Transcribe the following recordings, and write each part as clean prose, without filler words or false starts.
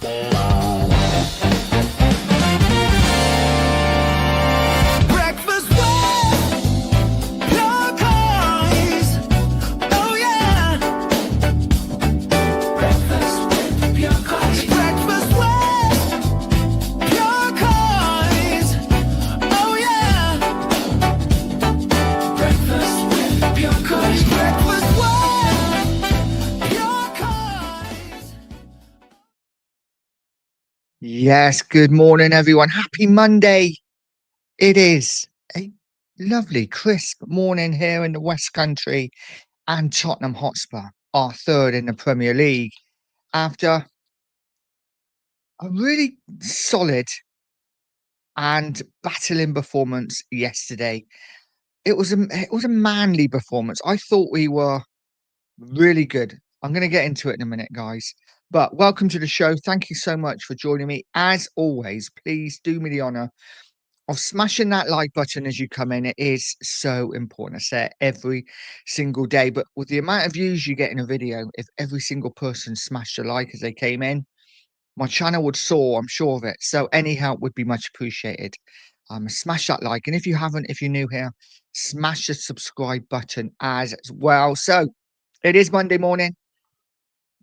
Breakfast with your Coys. Oh yeah. Breakfast with your Coys. Breakfast with your Coys. Oh yeah. Breakfast with your Coys. Breakfast with your Coys. Yes, good morning, everyone. Happy Monday. It is a lovely, crisp morning here in the West Country, and Tottenham Hotspur are third in the Premier League after a really solid and battling performance yesterday. It was a manly performance. I thought we were really good. I'm going to get into it in a minute, guys. But welcome to the show. Thank you so much for joining me. As always, please do me the honor of smashing that like button as you come in. It is so important. I say it every single day. But with the amount of views you get in a video, if every single person smashed a like as they came in, my channel would soar, I'm sure of it. So any help would be much appreciated. Smash that like. And if you haven't, if you're new here, smash the subscribe button as well. So it is Monday morning.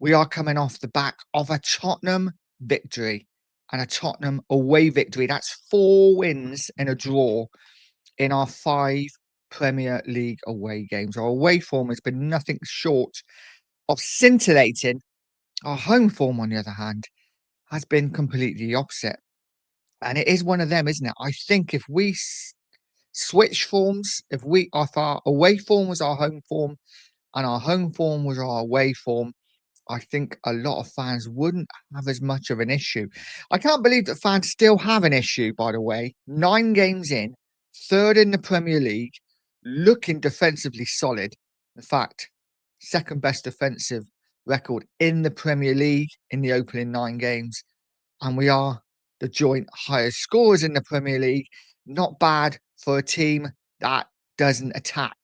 We are coming off the back of a Tottenham victory and a Tottenham away victory. That's 4 wins and a draw in our 5 Premier League away games. Our away form has been nothing short of scintillating. Our home form, on the other hand, has been completely opposite. And it is one of them, isn't it? I think if we switch forms, if our away form was our home form and our home form was our away form, I think a lot of fans wouldn't have as much of an issue. I can't believe that fans still have an issue, by the way. 9 games in, third in the Premier League, looking defensively solid. In fact, second best defensive record in the Premier League in the opening 9 games. And we are the joint highest scorers in the Premier League. Not bad for a team that doesn't attack.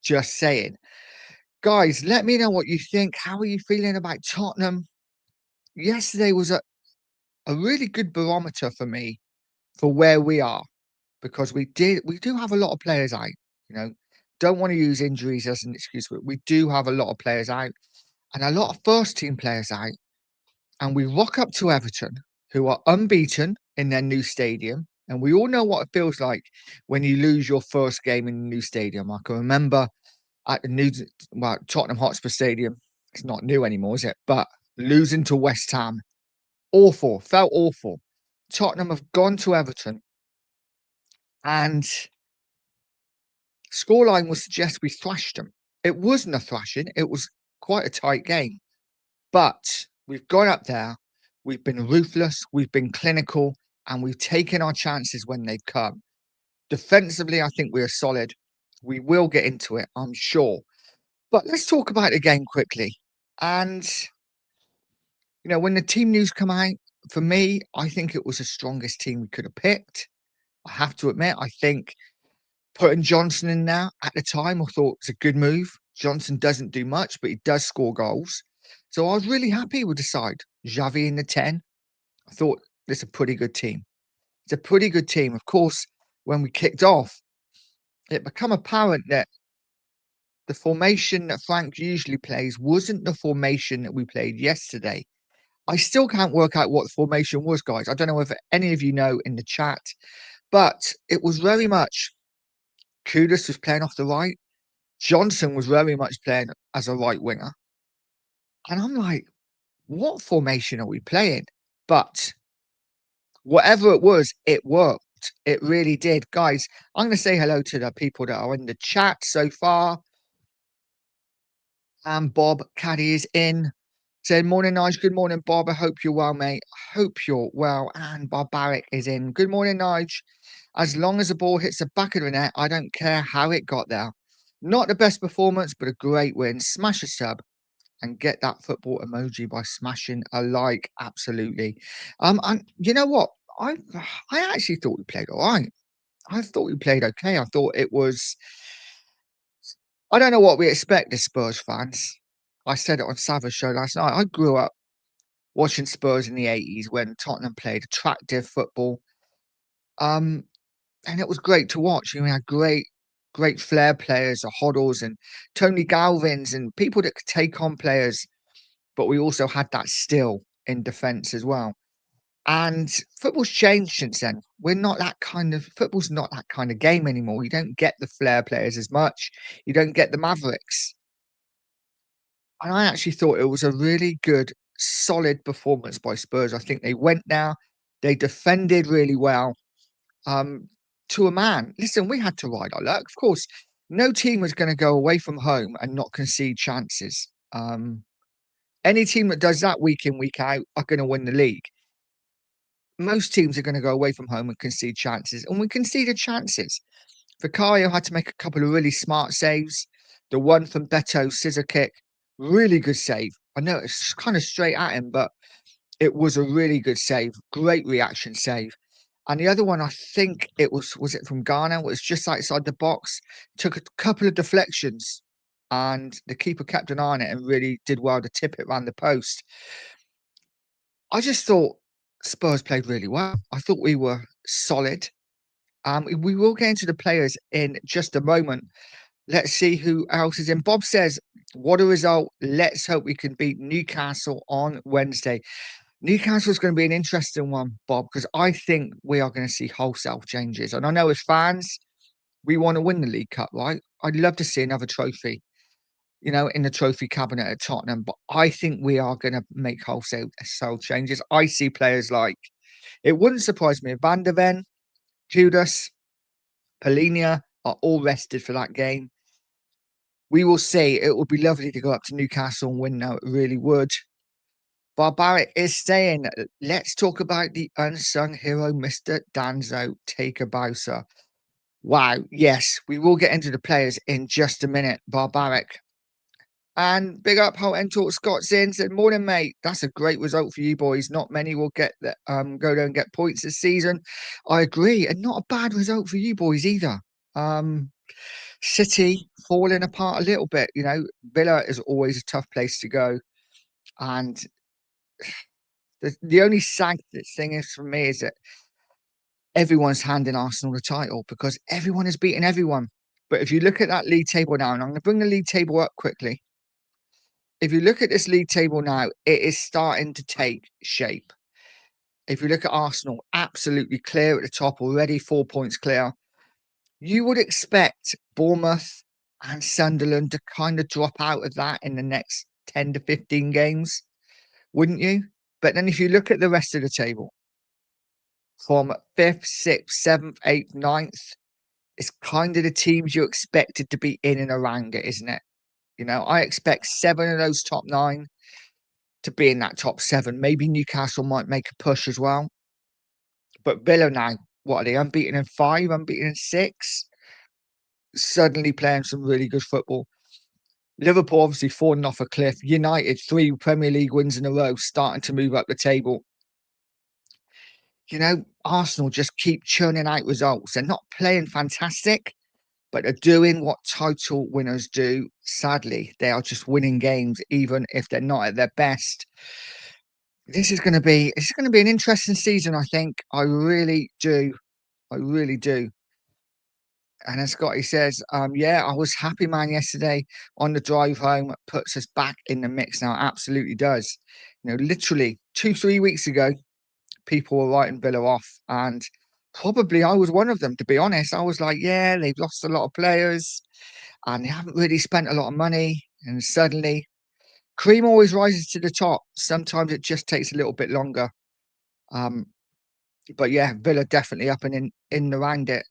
Just saying. Guys, let me know what you think. How are you feeling about Tottenham? Yesterday was a really good barometer for me for where we are, because we do have a lot of players out, you know. Don't want to use injuries as an excuse, but we do have a lot of players out and a lot of first team players out. And we rock up to Everton, who are unbeaten in their new stadium. And we all know what it feels like when you lose your first game in a new stadium. I can remember at the new, well, Tottenham Hotspur Stadium. It's not new anymore, is it? But losing to West Ham, awful, felt awful. Tottenham have gone to Everton, and scoreline would suggest we thrashed them. It wasn't a thrashing, it was quite a tight game. But we've gone up there, we've been ruthless, we've been clinical, and we've taken our chances when they've come. Defensively, I think we are solid. We will get into it, I'm sure. But let's talk about the game quickly. And, you know, when the team news come out, for me, I think it was the strongest team we could have picked. I have to admit, I think putting Johnson in there at the time, I thought it's a good move. Johnson doesn't do much, but he does score goals. So I was really happy with the side. Xavi in the 10. I thought it's a pretty good team. It's a pretty good team. Of course, when we kicked off, it became apparent that the formation that Frank usually plays wasn't the formation that we played yesterday. I still can't work out what the formation was, guys. I don't know if any of you know in the chat, but it was very much Kudus was playing off the right. Johnson was very much playing as a right winger. And I'm like, what formation are we playing? But whatever it was, it worked. It really did. Guys, I'm going to say hello to the people that are in the chat so far. And Bob Caddy is in. Said, morning, Nige. Good morning, Bob. I hope you're well, mate. I hope you're well. And Barbaric is in. Good morning, Nige. As long as the ball hits the back of the net, I don't care how it got there. Not the best performance, but a great win. Smash a sub and get that football emoji by smashing a like. Absolutely. And you know what? I actually thought we played all right. I thought we played okay. I thought it was. I don't know what we expect as Spurs fans. I said it on Savage show last night. I grew up watching Spurs in the 80s when Tottenham played attractive football. Um, and it was great to watch. We had great flair players, the Hoddles and Tony Galvins and people that could take on players, but we also had that still in defence as well. And football's changed since then. Football's not that kind of game anymore. You don't get the flair players as much. You don't get the mavericks. And I actually thought it was a really good, solid performance by Spurs. I think they went there, they defended really well, um, to a man. Listen, we had to ride our luck. Of course, no team was going to go away from home and not concede chances. Any team that does that week in, week out are going to win the league. Most teams are going to go away from home and concede chances, and we conceded chances. Vicario had to make a couple of really smart saves. The one from Beto's scissor kick, really good save. I know it's kind of straight at him, but it was a really good save. Great reaction save. And the other one, I think was it from Ghana? Was just outside the box. Took a couple of deflections, and the keeper kept an eye on it and really did well to tip it around the post. I just thought Spurs played really well. I thought we were solid. We will get into the players in just a moment. Let's see who else is in. Bob says, "What a result! Let's hope we can beat Newcastle on Wednesday." Newcastle's going to be an interesting one, Bob, because I think we are going to see wholesale changes. And I know as fans, we want to win the League Cup, right? I'd love to see another trophy, in the trophy cabinet at Tottenham. But I think we are going to make wholesale changes. I see players like, it wouldn't surprise me if Van der Ven, Judas, Polinia are all rested for that game. We will see. It would be lovely to go up to Newcastle and win now. It really would. Barbaric is saying, let's talk about the unsung hero, Mr. Danzo Takerbauser. Wow. Yes, we will get into the players in just a minute. Barbaric. And big up how Talk Scott's in. Said, morning, mate. That's a great result for you boys. Not many will get that go there and get points this season. I agree. And not a bad result for you boys either. City falling apart a little bit. Villa is always a tough place to go. And the only sad thing is for me is that everyone's handing Arsenal the title because everyone has beaten everyone. But if you look at that league table now, and I'm going to bring the league table up quickly. If you look at this league table now, it is starting to take shape. If you look at Arsenal, absolutely clear at the top already, 4 points clear. You would expect Bournemouth and Sunderland to kind of drop out of that in the next 10 to 15 games, wouldn't you? But then if you look at the rest of the table, from 5th, 6th, 7th, 8th, 9th, it's kind of the teams you expected to be in and around it, isn't it? I expect 7 of those top 9 to be in that top 7. Maybe Newcastle might make a push as well. But Villa now, what are they? Unbeaten in 5, unbeaten in 6. Suddenly playing some really good football. Liverpool obviously falling off a cliff. United, 3 Premier League wins in a row, starting to move up the table. Arsenal just keep churning out results. They're not playing fantastic, but they're doing what title winners do. Sadly, they are just winning games, even if they're not at their best. It's going to be an interesting season, I think. I really do. I really do. And as Scotty says, yeah, I was happy, man, yesterday on the drive home. Puts us back in the mix now. Absolutely does. Literally 2-3 weeks ago, people were writing Villa off, and probably I was one of them, to be honest. I was like, yeah, they've lost a lot of players and they haven't really spent a lot of money. And suddenly, cream always rises to the top. Sometimes it just takes a little bit longer. Um, but yeah, Villa definitely up and in around it.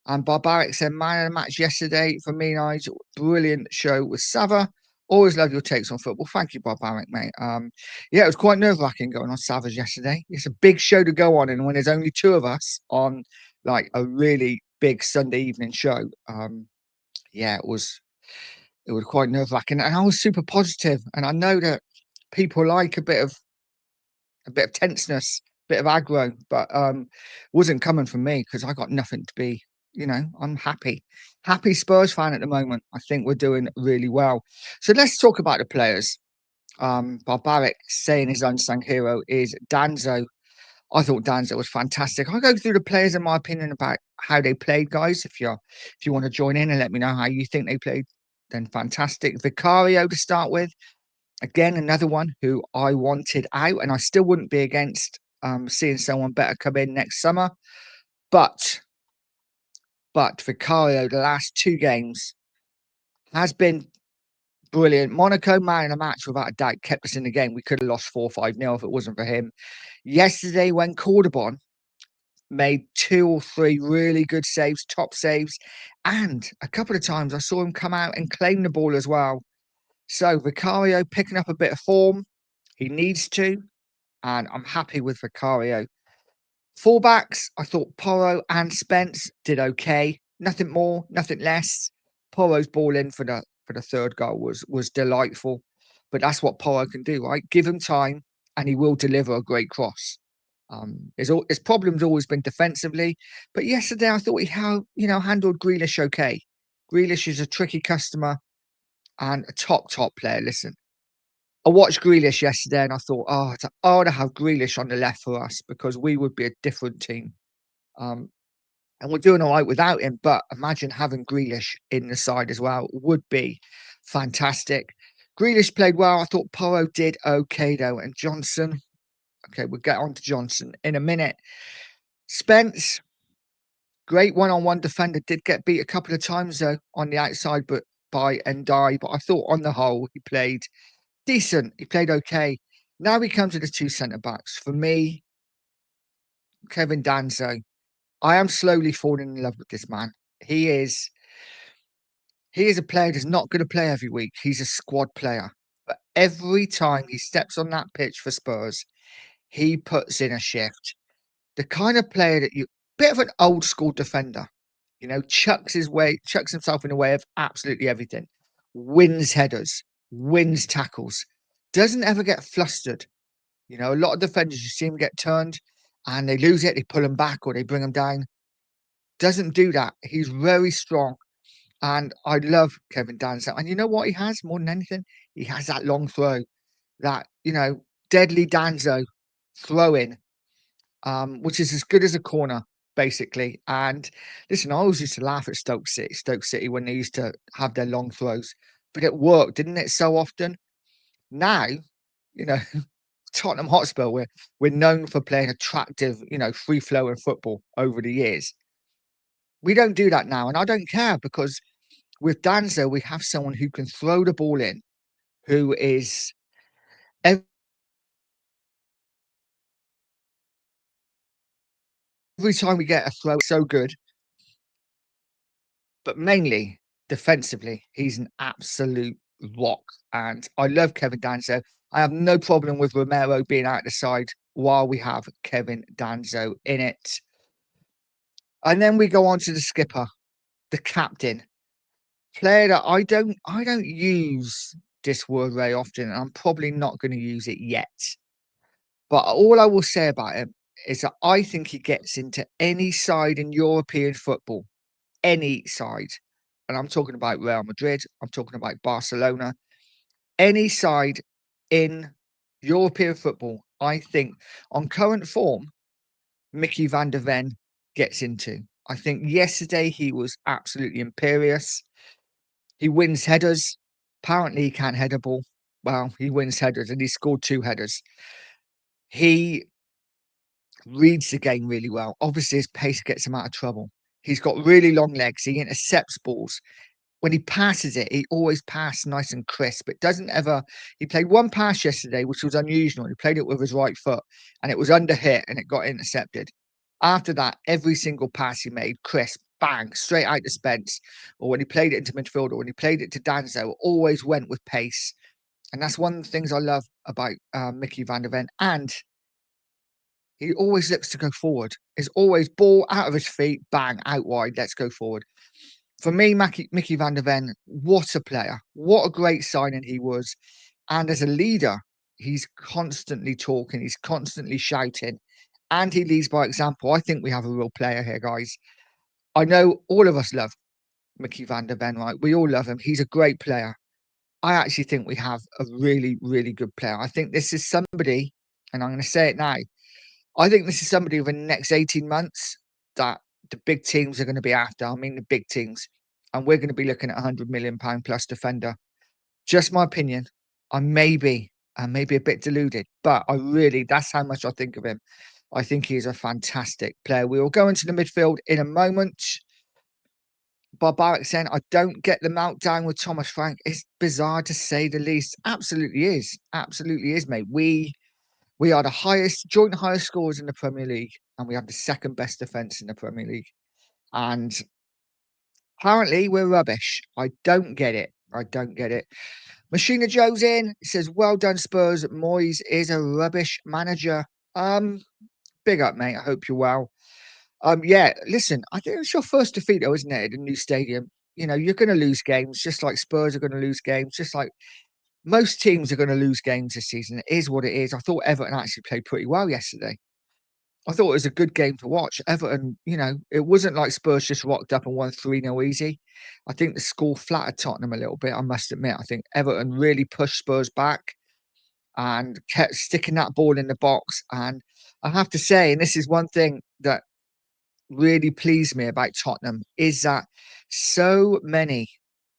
And Barbaric said, man of the match yesterday for me, Nigel. Brilliant show with Sava. Always love your takes on football. Thank you, Barbaric, mate. Yeah, it was quite nerve-wracking going on Sava's yesterday. It's a big show to go on, and when there's only 2 of us on like a really big Sunday evening show, yeah, it was quite nerve-wracking. And I was super positive, and I know that people like a bit of tenseness, a bit of aggro, but wasn't coming from me because I got nothing to be. I'm happy Spurs fan at the moment. I think we're doing really well. So let's talk about the players. Barbaric saying his unsung hero is Danzo. I thought Danzo was fantastic. I'll go through the players in my opinion about how they played, guys. If you want to join in and let me know how you think they played, then fantastic. Vicario to start with. Again, another one who I wanted out, and I still wouldn't be against seeing someone better come in next summer. But Vicario, the last two games, has been brilliant. Monaco man in a match without a doubt kept us in the game. We could have lost 4-5-0 if it wasn't for him. Yesterday, when called upon, made 2 or 3 really good saves, top saves, and a couple of times I saw him come out and claim the ball as well. So Vicario picking up a bit of form. He needs to, and I'm happy with Vicario. Fullbacks, I thought Porro and Spence did okay. Nothing more, nothing less. Porro's ball in for the third goal was delightful. But that's what Porro can do, right? Give him time and he will deliver a great cross. His problem's always been defensively, but yesterday I thought handled Grealish okay. Grealish is a tricky customer and a top player. Listen, I watched Grealish yesterday and I thought, oh, it's hard to have Grealish on the left for us because we would be a different team. Um, and we're doing all right without him. But imagine having Grealish in the side as well would be fantastic. Grealish played well. I thought Porro did okay though. And Johnson, okay, we'll get on to Johnson in a minute. Spence, great one-on-one defender, did get beat a couple of times though on the outside, but by Ndai. But I thought on the whole he played decent. He played okay. Now we come to the two centre backs. For me, Kevin Danzo. I am slowly falling in love with this man. He is a player that's not going to play every week. He's a squad player. But every time he steps on that pitch for Spurs, he puts in a shift. The kind of player that bit of an old school defender, chucks himself in the way of absolutely everything, wins headers, wins tackles, doesn't ever get flustered. A lot of defenders, you see him get turned and they lose it, they pull him back or they bring him down. Doesn't do that. He's very strong. And I love Kevin Danso. And you know what he has more than anything? He has that long throw, that, deadly Danzo throw in, which is as good as a corner, basically. And listen, I always used to laugh at Stoke City when they used to have their long throws, but it worked, didn't it, so often? Now, you know, Tottenham Hotspur, we're known for playing attractive, free flowing football over the years. We don't do that now, and I don't care because with Danzo, we have someone who can throw the ball in, who is every time we get a throw, so good, but mainly defensively, he's an absolute rock. And I love Kevin Danzo. I have no problem with Romero being out the side while we have Kevin Danzo in it. And then we go on to the skipper, the captain, player that I don't use this word very often, and I'm probably not going to use it yet. But all I will say about him is that I think he gets into any side in European football, any side. And I'm talking about Real Madrid, I'm talking about Barcelona, any side in European football, I think on current form, Mickey van der Ven gets into. I think yesterday he was absolutely imperious. He wins headers. Apparently he can't head a ball. Well, he wins headers and he scored 2 headers. He reads the game really well. Obviously, his pace gets him out of trouble. He's got really long legs. He intercepts balls. When he passes it, he always passes nice and crisp. It doesn't ever. He played one pass yesterday, which was unusual. He played it with his right foot, and it was under hit, and it got intercepted. After that, every single pass he made, crisp, bang, straight out to Spence. Or when he played it into midfield, or when he played it to Danzo, always went with pace. And that's one of the things I love about Mickey van der Ven. And he always looks to go forward. It's always ball out of his feet, bang, out wide, let's go forward. For me, Mickey van der Ven, what a player. What a great signing he was. And as a leader, he's constantly talking, he's constantly shouting, and he leads by example. I think we have a real player here, guys. I know all of us love Mickey van der Ven, right? We all love him. He's a great player. I actually think we have a really, really good player. I think this is somebody, and I'm going to say it now. I think this is somebody over the next 18 months that the big teams are going to be after. I mean, the big teams, and we're going to be looking at £100 million plus defender. Just my opinion. I may be a bit deluded, but that's how much I think of him. I think he is a fantastic player. We will go into the midfield in a moment. Barbaric saying, I don't get the meltdown with Thomas Frank. It's bizarre to say the least. Absolutely is. Absolutely is, mate. We are the joint highest scorers in the Premier League, and we have the second best defence in the Premier League. And apparently we're rubbish. I don't get it. I don't get it. Machina Joe's in. He says, well done, Spurs. Moyes is a rubbish manager. Big up, mate. I hope you're well. Yeah, listen, I think it's your first defeat, though, isn't it? At a new stadium. You know, you're going to lose games, just like Spurs are going to lose games, just like most teams are going to lose games this season. It is what it is. I thought Everton actually played pretty well yesterday. I thought it was a good game to watch. Everton, it wasn't like Spurs just rocked up and won 3-0 easy. I think the score flattered Tottenham a little bit, I must admit. I think Everton really pushed Spurs back and kept sticking that ball in the box. And I have to say, and this is one thing that really pleased me about Tottenham, is that so many,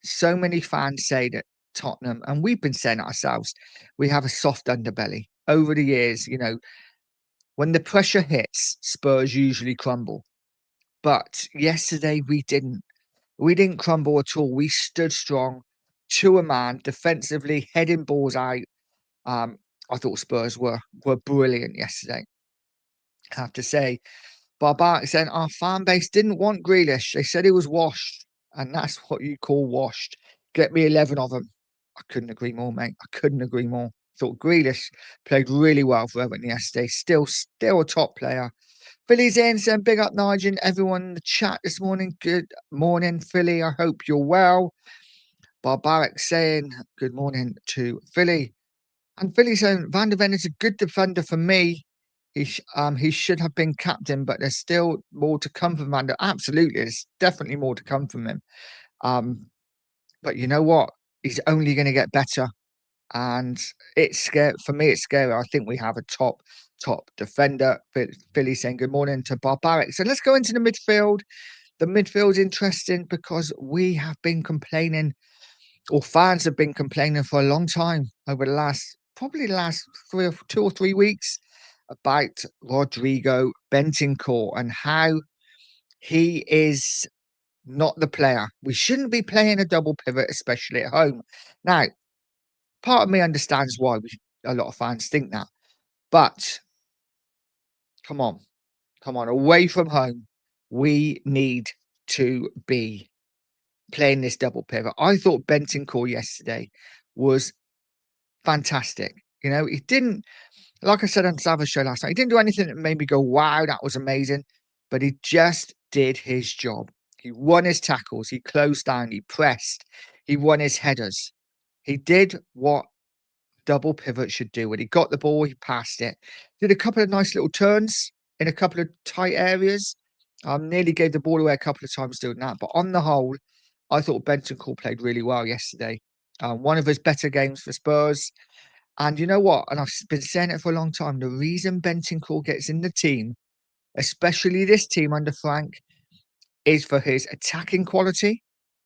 so many fans say that Tottenham, and we've been saying it ourselves, we have a soft underbelly. Over the years, when the pressure hits, Spurs usually crumble. But yesterday we didn't. We didn't crumble at all. We stood strong to a man defensively, heading balls out. Um, I thought Spurs were brilliant yesterday. I have to say, Barbaric said our fan base didn't want Grealish. They said he was washed, and that's what you call washed. Get me 11 of them. I couldn't agree more, mate. I couldn't agree more. Thought Grealish played really well for Everton yesterday. Still a top player. Philly's in, saying big up Nigel. Everyone in the chat this morning. Good morning, Philly. I hope you're well. Barbaric saying good morning to Philly. And Philly saying Van de Ven is a good defender for me. He should have been captain, but there's still more to come from Van de. Absolutely, there's definitely more to come from him. But you know what? He's only going to get better, and it's scary for me. It's scary. I think we have a top defender. Philly saying good morning to Barbaric. So let's go into the midfield. The midfield's interesting because we have been complaining, or fans have been complaining for a long time over probably the last 2 or 3 weeks about Rodrigo Bentancur and how he is not the player. We shouldn't be playing a double pivot, especially at home. Now, part of me understands why a lot of fans think that, but come on, come on, away from home, we need to be playing this double pivot. I thought Bentancur yesterday was fantastic. He didn't, like I said on Sava's show last night, he didn't do anything that made me go, wow, that was amazing. But he just did his job. He won his tackles, he closed down, he pressed, he won his headers. He did what double pivot should do. When he got the ball, he passed it. Did a couple of nice little turns in a couple of tight areas. Nearly gave the ball away a couple of times doing that. But on the whole, I thought Bentancur played really well yesterday. One of his better games for Spurs. And you know what? And I've been saying it for a long time. The reason Bentancur gets in the team, especially this team under Frank, is for his attacking quality.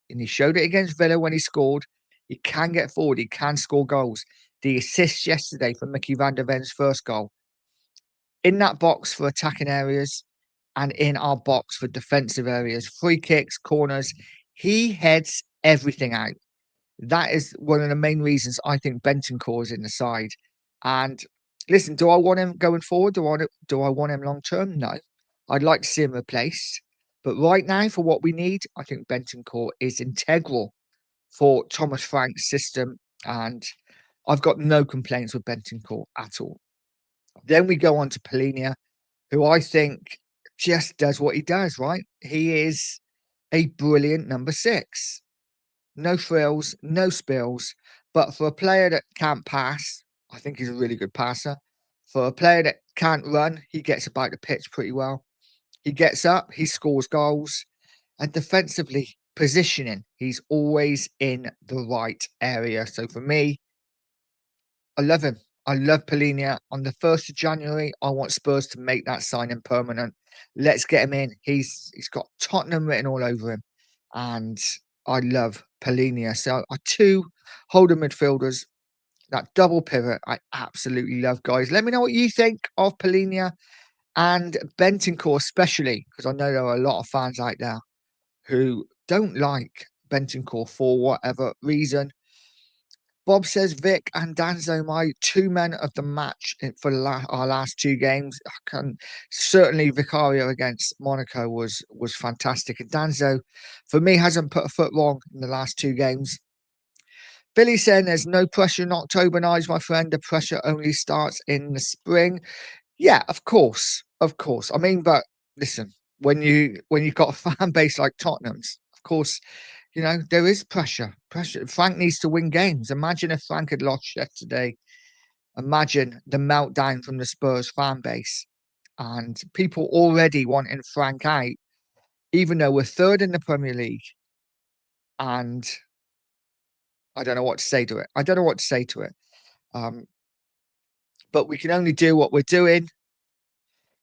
And he showed it against Villa when he scored. He can get forward. He can score goals. The assist yesterday for Mickey van der Ven's first goal. In that box for attacking areas and in our box for defensive areas. Free kicks, corners. He heads everything out. That is one of the main reasons I think Bentancur is in the side. And listen, do I want him going forward? Do I want him long term? No. I'd like to see him replaced. But right now, for what we need, I think Bentancur is integral for Thomas Frank's system. And I've got no complaints with Bentancur at all. Then we go on to Polinia, who I think just does what he does, right? He is a brilliant number 6. No frills, no spills. But for a player that can't pass, I think he's a really good passer. For a player that can't run, he gets about the pitch pretty well. He gets up, he scores goals. And defensively, positioning. He's always in the right area. So for me, I love him. I love Polinia. On the 1st of January, I want Spurs to make that signing permanent. Let's get him in. He's got Tottenham written all over him. And I love Polinia. So our two holding midfielders, that double pivot, I absolutely love, guys. Let me know what you think of Polinia and Bentancur, especially because I know there are a lot of fans out there who don't like Bentancur for whatever reason. Bob says Vic and Danzo, my two men of the match for our last two games. I can certainly Vicario against Monaco was fantastic, and Danzo, for me, hasn't put a foot wrong in the last two games. Billy saying there's no pressure in October, Nige, my friend. The pressure only starts in the spring. Yeah, of course, of course. I mean, but listen, when you've got a fan base like Tottenham's, of course, you know there is pressure. Pressure. Frank needs to win games. Imagine if Frank had lost yesterday. Imagine the meltdown from the Spurs fan base and people already wanting Frank out, even though we're third in the Premier League. And I don't know what to say to it. I don't know what to say to it. Um, but we can only do what we're doing.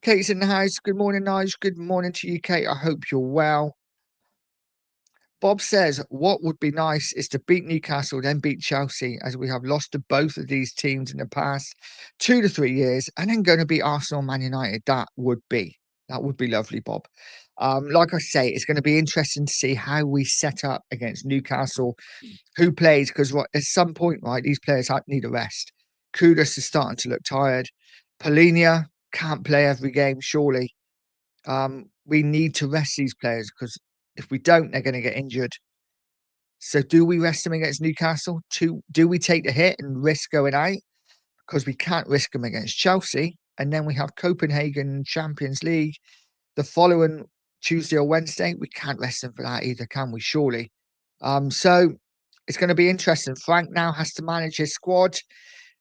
Kate's in the house. Good morning, Nige. Good morning to you, Kate. I hope you're well. Bob says, what would be nice is to beat Newcastle, then beat Chelsea, as we have lost to both of these teams in the past 2 to 3 years, and then going to beat Arsenal, Man United. That would be lovely, Bob. Like I say, it's going to be interesting to see how we set up against Newcastle, who plays, because at some point, right, these players need a rest. Kudus is starting to look tired. Polinia can't play every game, surely. We need to rest these players because if we don't, they're going to get injured. So, do we rest them against Newcastle? Do we take the hit and risk going out? Because we can't risk them against Chelsea. And then we have Copenhagen Champions League the following Tuesday or Wednesday. We can't rest them for that either, can we? Surely. So, it's going to be interesting. Frank now has to manage his squad.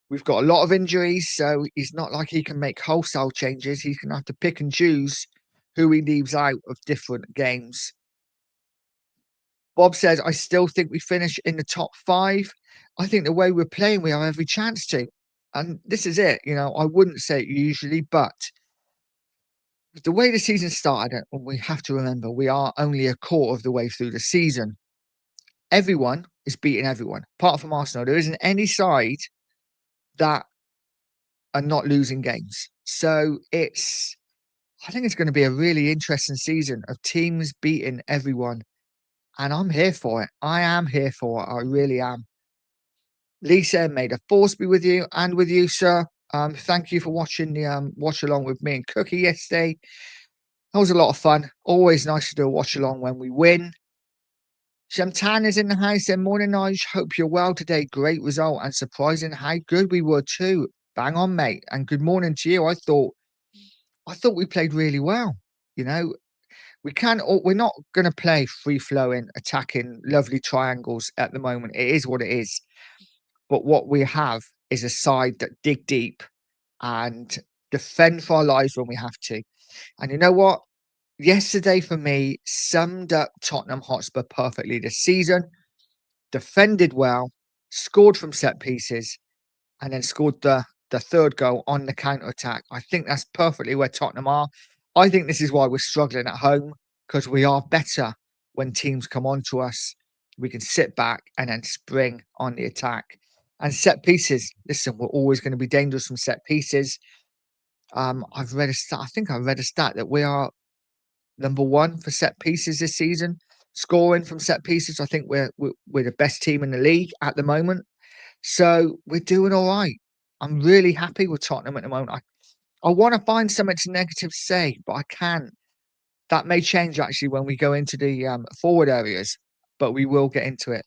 We've got a lot of injuries, so he's not like he can make wholesale changes. He's going to have to pick and choose who he leaves out of different games. Bob says, I still think we finish in the top five. I think the way we're playing, we have every chance to. And this is it. I wouldn't say it usually, but the way the season started, we have to remember we are only a quarter of the way through the season. Everyone is beating everyone, apart from Arsenal. There isn't any side that are not losing games. So I think it's going to be a really interesting season of teams beating everyone. And I'm here for it. I am here for it. I really am. Lisa, may the force be with you and with you, sir. Thank you for watching the watch along with me and Cookie yesterday. That was a lot of fun. Always nice to do a watch along when we win. Shamtan is in the house. Then morning, Nige. Hope you're well today. Great result and surprising how good we were too. Bang on, mate. And good morning to you. I thought we played really well. You know, we're not going to play free flowing, attacking, lovely triangles at the moment. It is what it is. But what we have is a side that dig deep and defend for our lives when we have to. And you know what? Yesterday for me summed up Tottenham Hotspur perfectly this season. Defended well, scored from set pieces, and then scored the third goal on the counter attack. I think that's perfectly where Tottenham are. I think this is why we're struggling at home, because we are better when teams come on to us. We can sit back and then spring on the attack. And set pieces, listen, we're always going to be dangerous from set pieces. I've read a stat. I think I read a stat that we are number one for set pieces this season. Scoring from set pieces, I think we're the best team in the league at the moment. So we're doing all right. I'm really happy with Tottenham at the moment. I want to find something negative to say, but I can't. That may change actually when we go into the forward areas, but we will get into it.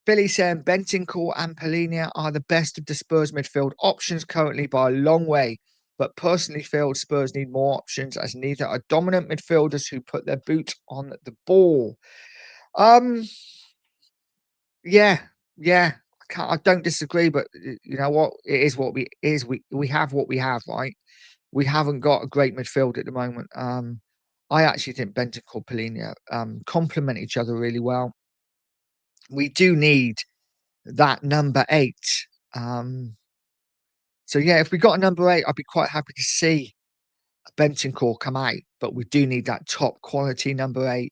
Billy saying Bentancur and Polinia are the best of the Spurs midfield options currently by a long way, but personally feel Spurs need more options as neither are dominant midfielders who put their boot on the ball. Um, yeah, yeah, I don't disagree, but you know what? It is what we is. We have what we have, right? We haven't got a great midfield at the moment. I actually think Bentancur, Palhinha complement each other really well. We do need that number 8. Um, so yeah, if we got a number 8, I'd be quite happy to see Bentancur come out, but we do need that top quality number 8.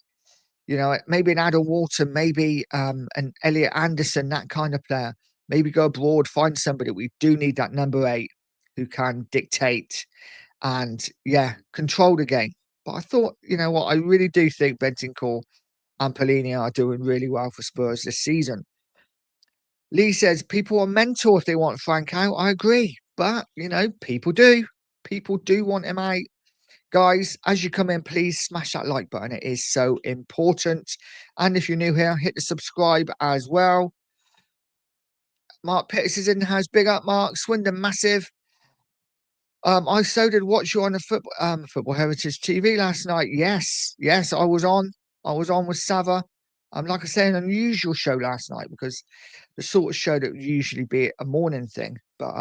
You know, maybe an Adam Walton, maybe an Elliot Anderson, that kind of player. Maybe go abroad, find somebody. We do need that number 8 who can dictate and yeah, control the game. But I thought, you know what, I really do think Bentancur and Palhinha are doing really well for Spurs this season. Lee says people are mental if they want Frank out. I agree, but you know, people do. People do want him out. Guys, as you come in, please smash that like button. It is so important. And if you're new here, hit the subscribe as well. Mark Pitts is in the house. Big up, Mark. Swindon, massive. I so did watch you on the Football Heritage TV last night. Yes, I was on. I was on with Sava. Like I say, an unusual show last night because the sort of show that would usually be a morning thing. But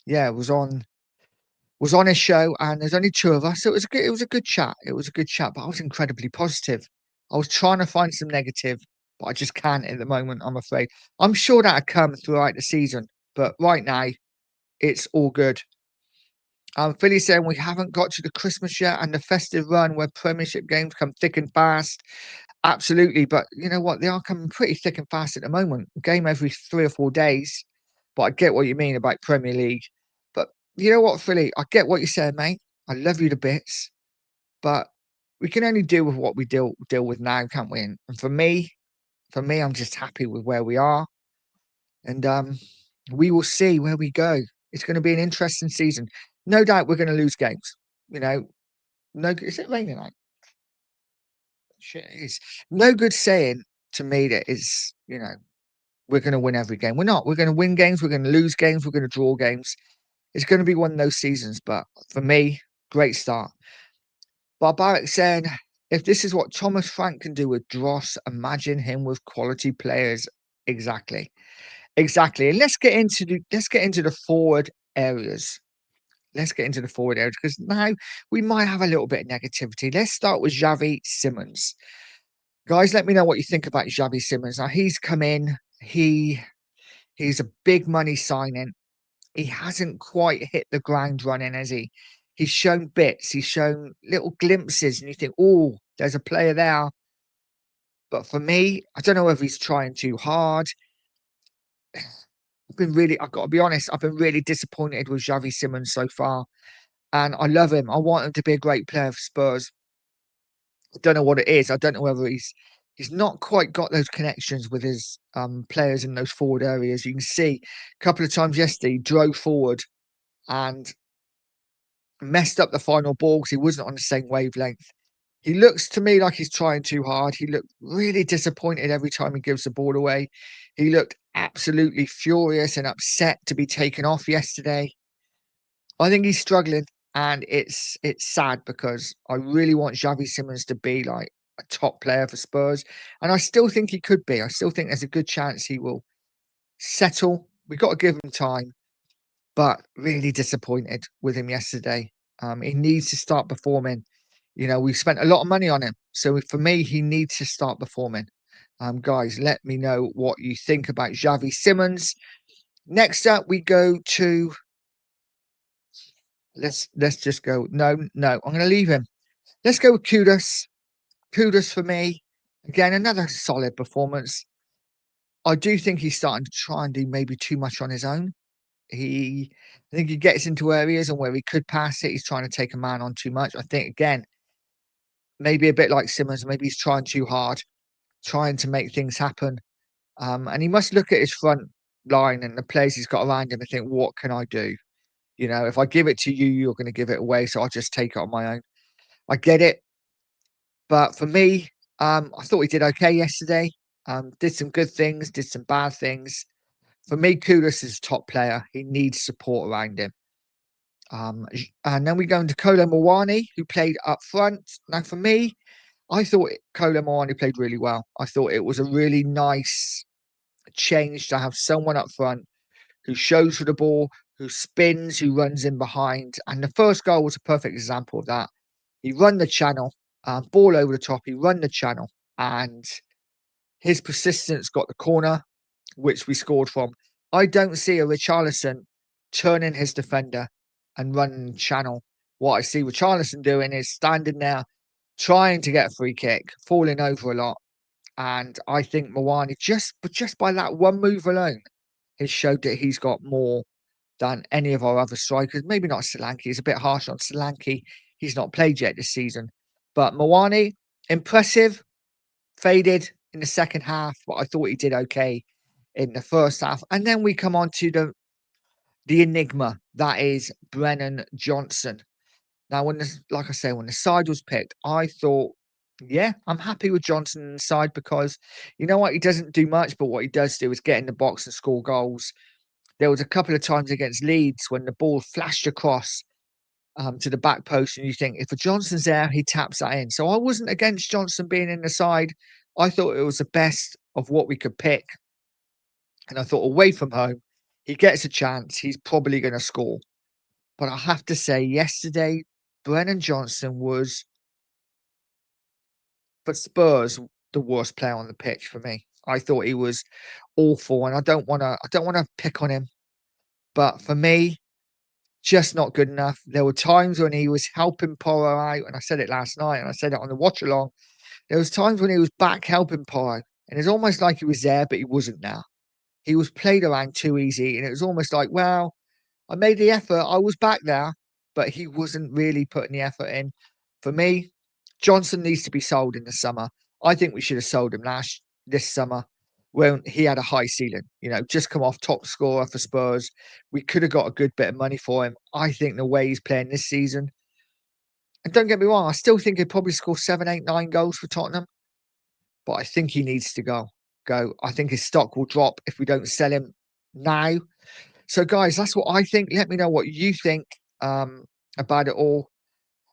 yeah, was on his show, and there's only 2 of us. So it was a good chat. It was a good chat, but I was incredibly positive. I was trying to find some negative, but I just can't at the moment, I'm afraid. I'm sure that'll come throughout the season, but right now it's all good. Philly saying we haven't got to the Christmas yet and the festive run where Premiership games come thick and fast. Absolutely, but you know what? They are coming pretty thick and fast at the moment. Game every 3 or 4 days. But I get what you mean about Premier League. But you know what, Philly? I get what you said, mate. I love you to bits, but we can only deal with what we deal with now, can't we? And for me, I'm just happy with where we are, and we will see where we go. It's going to be an interesting season. No doubt we're going to lose games. You know, no. Is it raining out? Shit, it is. No good saying to me that is, you know, we're going to win every game. We're not. We're going to win games. We're going to lose games. We're going to draw games. It's going to be one of those seasons. But for me, great start. Barbaric saying, if this is what Thomas Frank can do with Dross, imagine him with quality players. Exactly. Exactly. And let's get into the forward areas. Let's get into the forward areas because now we might have a little bit of negativity. Let's start with Xavi Simmons. Guys, let me know what you think about Xavi Simmons. Now he's come in. He's a big money signing. He hasn't quite hit the ground running, has he? He's shown bits, he's shown little glimpses, and you think, oh, there's a player there. But for me, I don't know if he's trying too hard. I've got to be honest, I've been really disappointed with Xavi Simmons so far. And I love him. I want him to be a great player for Spurs. I don't know what it is. I don't know whether he's not quite got those connections with his players in those forward areas. You can see a couple of times yesterday he drove forward and messed up the final ball because he wasn't on the same wavelength. He looks to me like he's trying too hard. He looked really disappointed every time he gives the ball away. He looked absolutely furious and upset to be taken off yesterday. I think he's struggling, and it's sad because I really want Xavi Simmons to be like a top player for Spurs, and I still think he could be. I still think there's a good chance he will settle. We've got to give him time, but really disappointed with him yesterday. He needs to start performing. You know, we've spent a lot of money on him. So for me, he needs to start performing. Guys, let me know what you think about Xavi Simmons. Next up, we go to let's just go. No, I'm gonna leave him. Let's go with Kudos. Kudos for me. Again, another solid performance. I do think he's starting to try and do maybe too much on his own. I think he gets into areas and where he could pass it, he's trying to take a man on too much. I think again, maybe a bit like Simmons, maybe he's trying too hard, trying to make things happen. And he must look at his front line and the players he's got around him and think, what can I do? You know, if I give it to you, you're going to give it away. So I'll just take it on my own. I get it. But for me, I thought he did okay yesterday. Did some good things, did some bad things. For me, Kudus is a top player. He needs support around him. And then we go into Kolo Muani, who played up front. Now, for me, I thought Kolo Muani played really well. I thought it was a really nice change to have someone up front who shows for the ball, who spins, who runs in behind. And the first goal was a perfect example of that. He run the channel. ball over the top. He run the channel, and his persistence got the corner, which we scored from. I don't see a Richarlison turning his defender and running the channel. What I see Richarlison doing is standing there, trying to get a free kick, falling over a lot. And I think Mawani, just by that one move alone, has showed that he's got more than any of our other strikers. Maybe not Solanke. It's a bit harsh on Solanke. He's not played yet this season. But Mawani, impressive, faded in the second half, but I thought he did okay in the first half. And then we come on to the enigma that is Brennan Johnson. Now, like I say, when the side was picked, I thought, yeah, I'm happy with Johnson in the side because you know what? He doesn't do much, but what he does do is get in the box and score goals. There was a couple of times against Leeds when the ball flashed across to the back post, and you think if a Johnson's there, he taps that in. So I wasn't against Johnson being in the side. I thought it was the best of what we could pick, and I thought away from home, he gets a chance. He's probably going to score. But I have to say, yesterday, Brennan Johnson was for Spurs the worst player on the pitch for me. I thought he was awful, and I don't want to pick on him, but for me, just not good enough. There were times when he was helping Porro out, and I said it last night, and I said it on the watch along. There was times when he was back helping Porro, and it's almost like he was there, but he wasn't now. He was played around too easy, and it was almost like, well, I made the effort. I was back there, but he wasn't really putting the effort in. For me, Johnson needs to be sold in the summer. I think we should have sold him this summer when he had a high ceiling. Just come off top scorer for Spurs. We could have got a good bit of money for him. I think the way he's playing this season, and don't get me wrong, I still think he'd probably score 7, 8, 9 goals for Tottenham, but I think he needs to go. I think his stock will drop if we don't sell him now. So, guys, that's what I think. Let me know what you think about it all.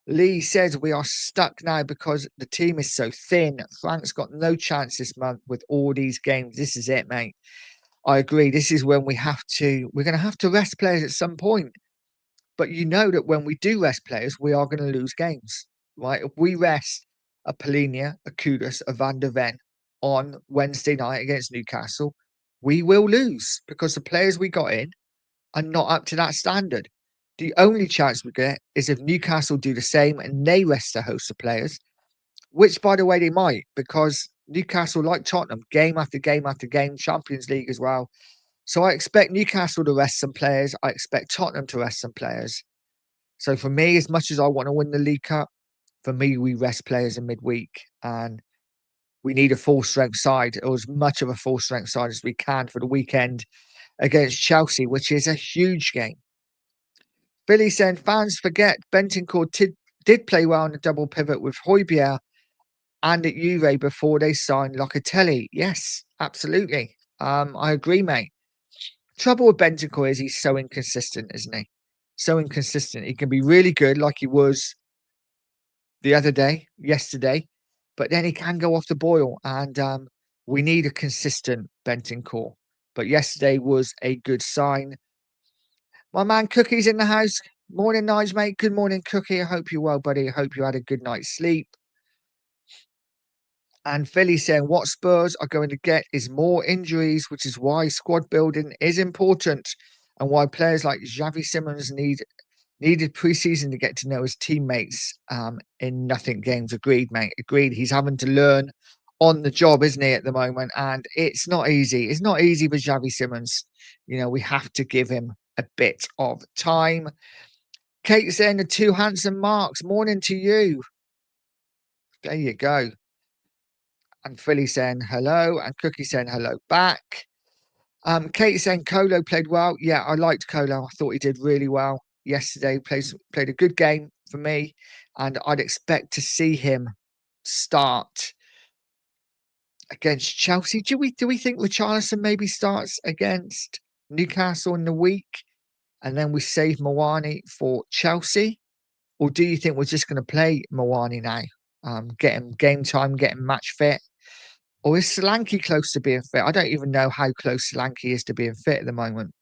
Lee says we are stuck now because the team is so thin. Frank's got no chance this month with all these games. This is it, mate. I agree. This is when we're going to have to rest players at some point. But you know that when we do rest players, we are going to lose games, right? If we rest a Polinia, a Kudus, a Van der Ven on Wednesday night against Newcastle, we will lose because the players we got in are not up to that standard. The only chance we get is if Newcastle do the same and they rest a host of players, which, by the way, they might, because Newcastle, like Tottenham, game after game after game, Champions League as well. So I expect Newcastle to rest some players. I expect Tottenham to rest some players. So for me, as much as I want to win the League Cup, for me, we rest players in midweek and we need a full strength side, or as much of a full strength side as we can for the weekend against Chelsea, which is a huge game. Billy saying fans forget Bentancur did play well on the double pivot with Højbjerg and at Juve before they signed Locatelli. Yes, absolutely. I agree, mate. Trouble with Bentancur is he's so inconsistent, isn't he? So inconsistent. He can be really good, like he was yesterday, but then he can go off the boil, and we need a consistent Bentancur. But yesterday was a good sign. My man Cookie's in the house. Morning, Nige, mate. Good morning, Cookie. I hope you're well, buddy. I hope you had a good night's sleep. And Philly saying what Spurs are going to get is more injuries, which is why squad building is important and why players like Xavi Simons needed preseason to get to know his teammates in nothing games. Agreed, mate. Agreed. He's having to learn on the job, isn't he, at the moment? And it's not easy. It's not easy for Xavi Simons. We have to give him a bit of time. Kate saying the two handsome marks. Morning to you. There you go. And Philly saying hello. And Cookie saying hello back. Kate saying Colo played well. Yeah, I liked Colo. I thought he did really well yesterday. Played a good game for me. And I'd expect to see him start against Chelsea. Do we think Richarlison maybe starts against Newcastle in the week? And then we save Mawani for Chelsea? Or do you think we're just going to play Mawani now? Get him game time, get him match fit? Or is Solanke close to being fit? I don't even know how close Solanke is to being fit at the moment.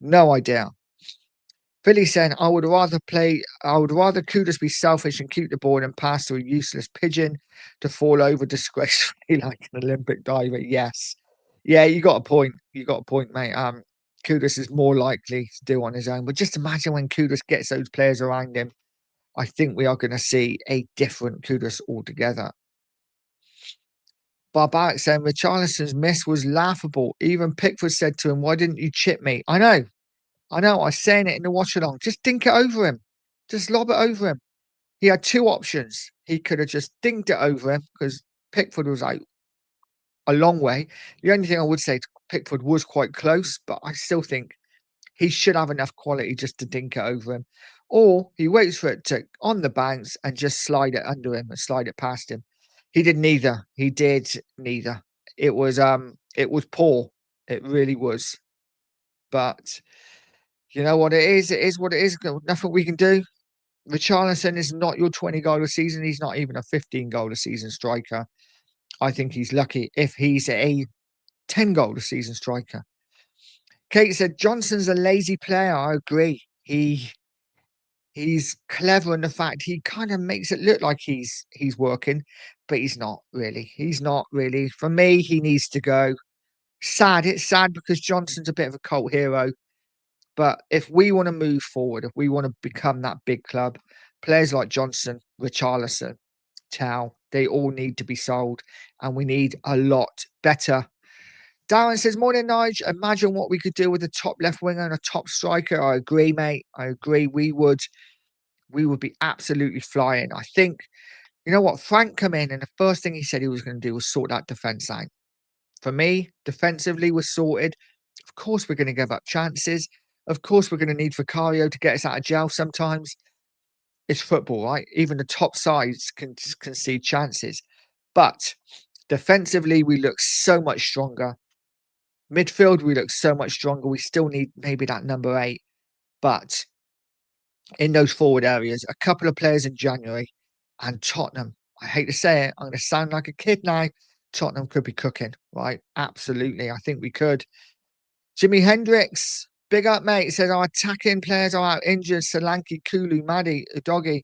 No idea. Philly saying, I would rather Kudus be selfish and keep the ball than pass to a useless pigeon to fall over disgracefully like an Olympic diver. Yes. Yeah, you got a point. You got a point, mate. Kudus is more likely to do on his own. But just imagine when Kudus gets those players around him, I think we are going to see a different Kudus altogether. Barbaric saying Richarlison's miss was laughable. Even Pickford said to him, "Why didn't you chip me?" I know. I know, I was saying it in the watch along. Just dink it over him. Just lob it over him. He had two options. He could have just dinked it over him because Pickford was out a long way. The only thing I would say to Pickford was quite close, but I still think he should have enough quality just to dink it over him. Or he waits for it to on the bounce and just slide it under him and slide it past him. He did neither. He did neither. It was poor. It really was. But you know what it is? It is what it is. Nothing we can do. Richarlison is not your 20 goal a season. He's not even a 15 goal a season striker. I think he's lucky if he's a 10 goal a season striker. Kate said Johnson's a lazy player. I agree. He's clever in the fact he kind of makes it look like he's working, but he's not really. He's not really. For me, he needs to go. Sad. It's sad because Johnson's a bit of a cult hero. But if we want to move forward, if we want to become that big club, players like Johnson, Richarlison, Tao, they all need to be sold, and we need a lot better. Darren says, "Morning, Nige. Imagine what we could do with a top left winger and a top striker." I agree, mate. I agree. We would be absolutely flying. I think, you know what? Frank come in, and the first thing he said he was going to do was sort that defense out. For me, defensively, we're sorted. Of course, we're going to give up chances. Of course, we're going to need Vicario to get us out of jail sometimes. It's football, right? Even the top sides can concede chances. But defensively, we look so much stronger. Midfield, we look so much stronger. We still need maybe that number 8. But in those forward areas, a couple of players in January and Tottenham. I hate to say it, I'm going to sound like a kid now. Tottenham could be cooking, right? Absolutely. I think we could. Jimi Hendrix, big up, mate. Says our attacking players are out injured. Solanke, Kulu, Maddy, Udogi,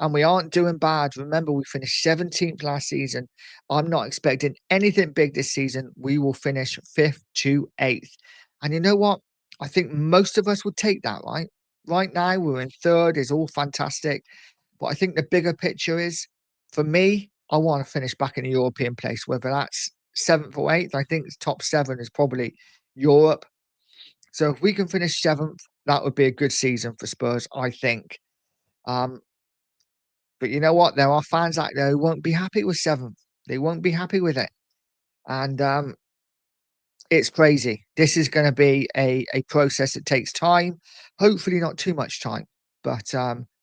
and we aren't doing bad. Remember, we finished 17th last season. I'm not expecting anything big this season. We will finish 5th to 8th. And you know what? I think most of us would take that, right? Right now, we're in 3rd, is all fantastic. But I think the bigger picture is, for me, I want to finish back in a European place, whether that's 7th or 8th. I think top 7 is probably Europe. So if we can finish 7th, that would be a good season for Spurs, I think. Um, but you know what? There are fans out there who won't be happy with 7th. They won't be happy with it. And it's crazy. This is going to be a process that takes time, hopefully not too much time. But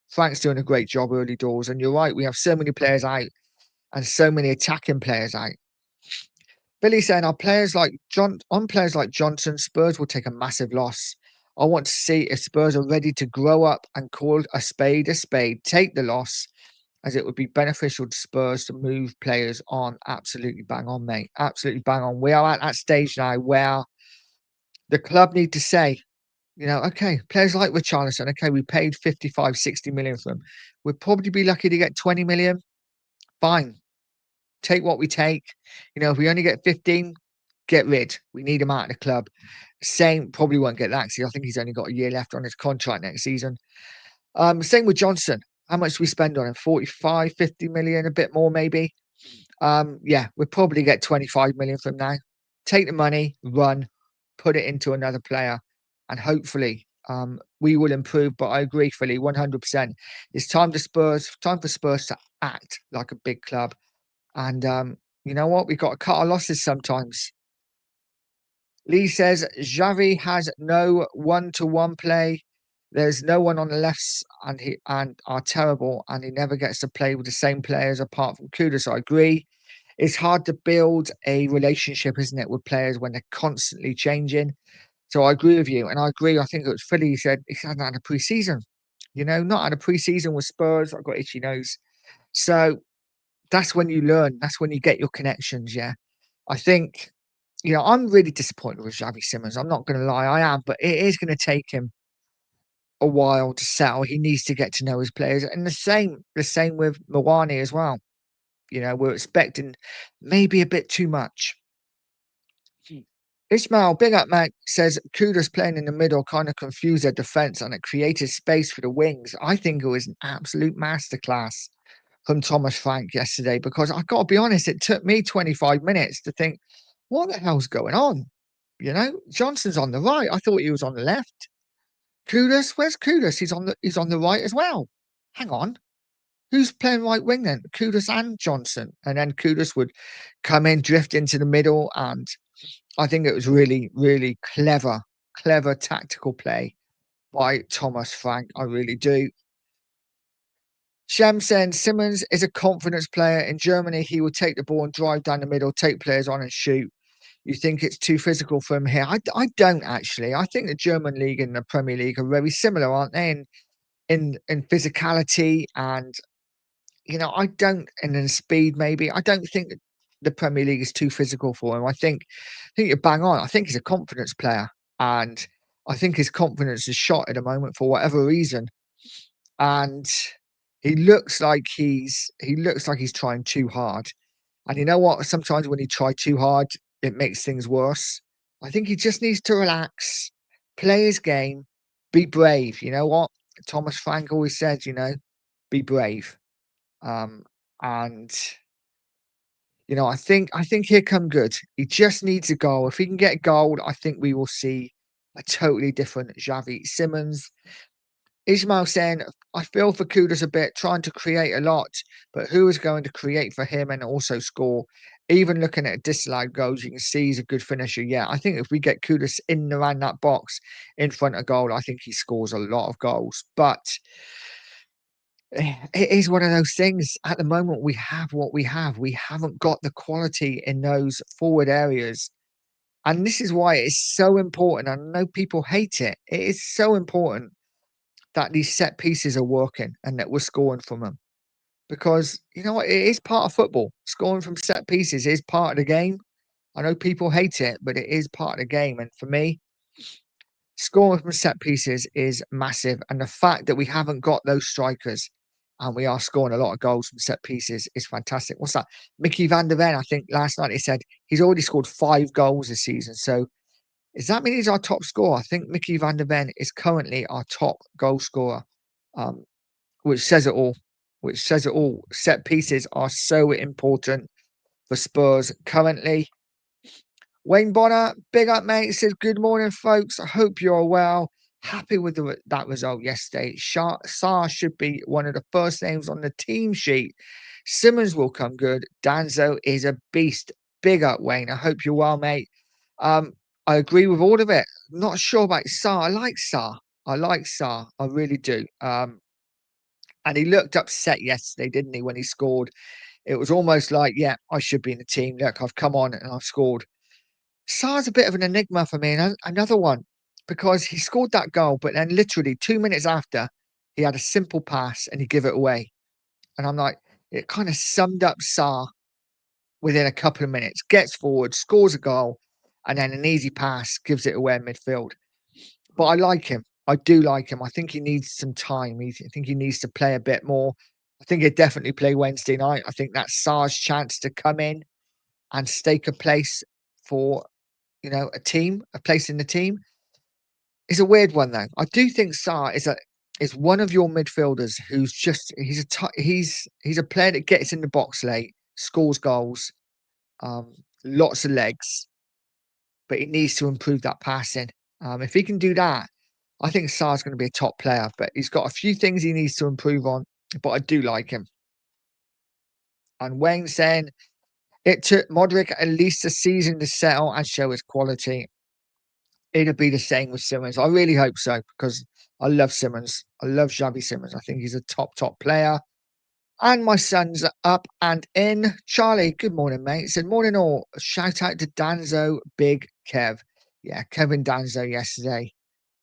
Frank's doing a great job early doors. And you're right, we have so many players out and so many attacking players out. Billy saying on players like Johnson, Spurs will take a massive loss. I want to see if Spurs are ready to grow up and call a spade a spade. Take the loss, as it would be beneficial to Spurs to move players on. Absolutely bang on, mate. Absolutely bang on. We are at that stage now where the club need to say, okay, players like Richarlison, okay, we paid 55, 60 million for him. We'd probably be lucky to get 20 million. Fine. Take what we take. If we only get 15, get rid. We need him out of the club. Same, probably won't get that because I think he's only got a year left on his contract next season. Same with Johnson. How much do we spend on him? 45, 50 million, a bit more maybe. Yeah, we'll probably get 25 million from now. Take the money, run, put it into another player, and hopefully we will improve. But I agree, Philly, 100%. It's time for Spurs to act like a big club. And you know what? We've got to cut our losses sometimes. Lee says Xavi has no one-to-one play. There's no one on the lefts, and are terrible, and he never gets to play with the same players apart from Kudus. I agree. It's hard to build a relationship, isn't it, with players when they're constantly changing. So I agree with you, and I agree. I think it was Philly. He said he hasn't had a pre-season. Not had a pre-season with Spurs. I've got itchy nose. So that's when you learn. That's when you get your connections. Yeah, I think. I'm really disappointed with Xavi Simons. I'm not going to lie, I am, but it is going to take him a while to settle. He needs to get to know his players, and the same with Mawani as well. We're expecting maybe a bit too much. Ismail, big up, mate, says Kudus playing in the middle kind of confused their defence and it created space for the wings. I think it was an absolute masterclass from Thomas Frank yesterday because I've got to be honest, it took me 25 minutes to think, what the hell's going on? Johnson's on the right. I thought he was on the left. Kudus, where's Kudus? He's on the right as well. Hang on. Who's playing right wing then? Kudus and Johnson. And then Kudus would come in, drift into the middle, and I think it was really, really clever tactical play by Thomas Frank. I really do. Shem saying Simmons is a confidence player. In Germany, he will take the ball and drive down the middle, take players on and shoot. You think it's too physical for him here? I don't actually. I think the German league and the Premier League are very similar, aren't they? In physicality and I don't, and in speed maybe. I don't think that the Premier League is too physical for him. I think you're bang on. I think he's a confidence player, and I think his confidence is shot at the moment for whatever reason. And he looks like he's trying too hard. And you know what? Sometimes when you try too hard, it makes things worse. I think he just needs to relax, play his game, be brave. You know what? Thomas Frank always says, be brave. Um, and I think he'll come good. He just needs a goal. If he can get a goal, I think we will see a totally different Xavi Simmons. Ismail saying, I feel for Kudus a bit, trying to create a lot, but who is going to create for him and also score? Even looking at disallowed goals, you can see he's a good finisher. Yeah, I think if we get Kudus in and around that box in front of goal, I think he scores a lot of goals. But it is one of those things. At the moment, we have what we have. We haven't got the quality in those forward areas. And this is why it's so important. I know people hate it. It is so important that these set pieces are working and that we're scoring from them. Because you know what? It is part of football. Scoring from set pieces is part of the game. I know people hate it, but it is part of the game. And for me, scoring from set pieces is massive. And the fact that we haven't got those strikers and we are scoring a lot of goals from set pieces is fantastic. What's that? Mickey van der Ven, I think last night he said he's already scored 5 goals this season. So does that mean he's our top scorer? I think Mickey van der Ven is currently our top goal scorer, um, which says it all. Which says it all. Set pieces are so important for Spurs currently. Wayne Bonner, big up, mate. Says, good morning, folks. I hope you're well. Happy with that result yesterday. Sarr should be one of the first names on the team sheet. Simmons will come good. Danzo is a beast. Big up, Wayne. I hope you're well, mate. I agree with all of it. Not sure about Sarr. I like Sarr. I really do. And he looked upset yesterday, didn't he, when he scored? It was almost like, yeah, I should be in the team. Look, I've come on and I've scored. Sar's a bit of an enigma for me, and another one, because he scored that goal, but then literally 2 minutes after, he had a simple pass and he gave it away. And I'm like, it kind of summed up Sar within a couple of minutes. Gets forward, scores a goal, and then an easy pass gives it away in midfield. But I like him. I do like him. I think he needs some time. I think he needs to play a bit more. I think he'll definitely play Wednesday night. I think that's Sar's chance to come in and stake a place for a place in the team. It's a weird one though. I do think Sarr is one of your midfielders who's just he's a player that gets in the box late, scores goals, um, lots of legs, but he needs to improve that passing. If he can do that, I think Sarr's going to be a top player. But he's got a few things he needs to improve on. But I do like him. And Wayne saying it took Modric at least a season to settle and show his quality. It'll be the same with Simmons. I really hope so because I love Simmons. I love Xavi Simmons. I think he's a top player. And my son's up and in. Charlie, good morning, mate. Said, morning all. Shout out to Danzo, Big Kev. Yeah, Kevin Danzo yesterday.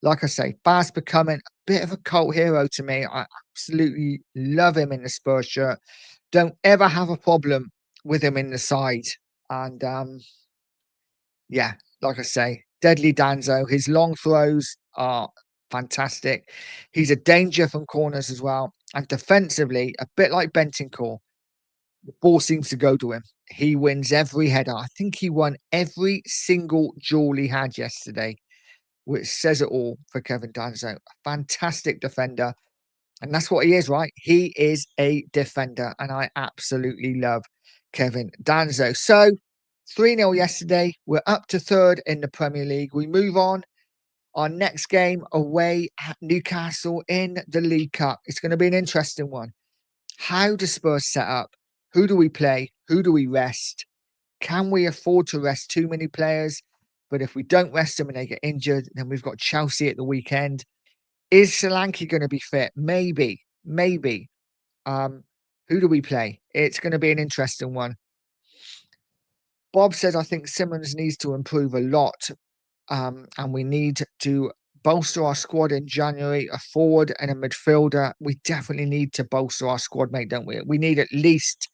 Like I say, fast becoming a bit of a cult hero to me. I absolutely love him in the Spurs shirt. Don't ever have a problem with him in the side. And yeah, like I say, Deadly Danzo. His long throws are fantastic. He's a danger from corners as well. And defensively, a bit like Bentancur, the ball seems to go to him. He wins every header. I think he won every single duel he had yesterday, which says it all for Kevin Danzo. A fantastic defender. And that's what he is, right? He is a defender. And I absolutely love Kevin Danzo. So 3-0 yesterday. We're up to third in the Premier League. We move on. Our next game away at Newcastle in the League Cup. It's going to be an interesting one. How does Spurs set up? Who do we play? Who do we rest? Can we afford to rest too many players? But if we don't rest them and they get injured, then we've got Chelsea at the weekend. Is Solanke going to be fit? Maybe, maybe. Um, who do we play? It's going to be an interesting one. Bob says, I think Simmons needs to improve a lot, and we need to bolster our squad in January, a forward and a midfielder. We definitely need to bolster our squad, mate, don't we? We need at least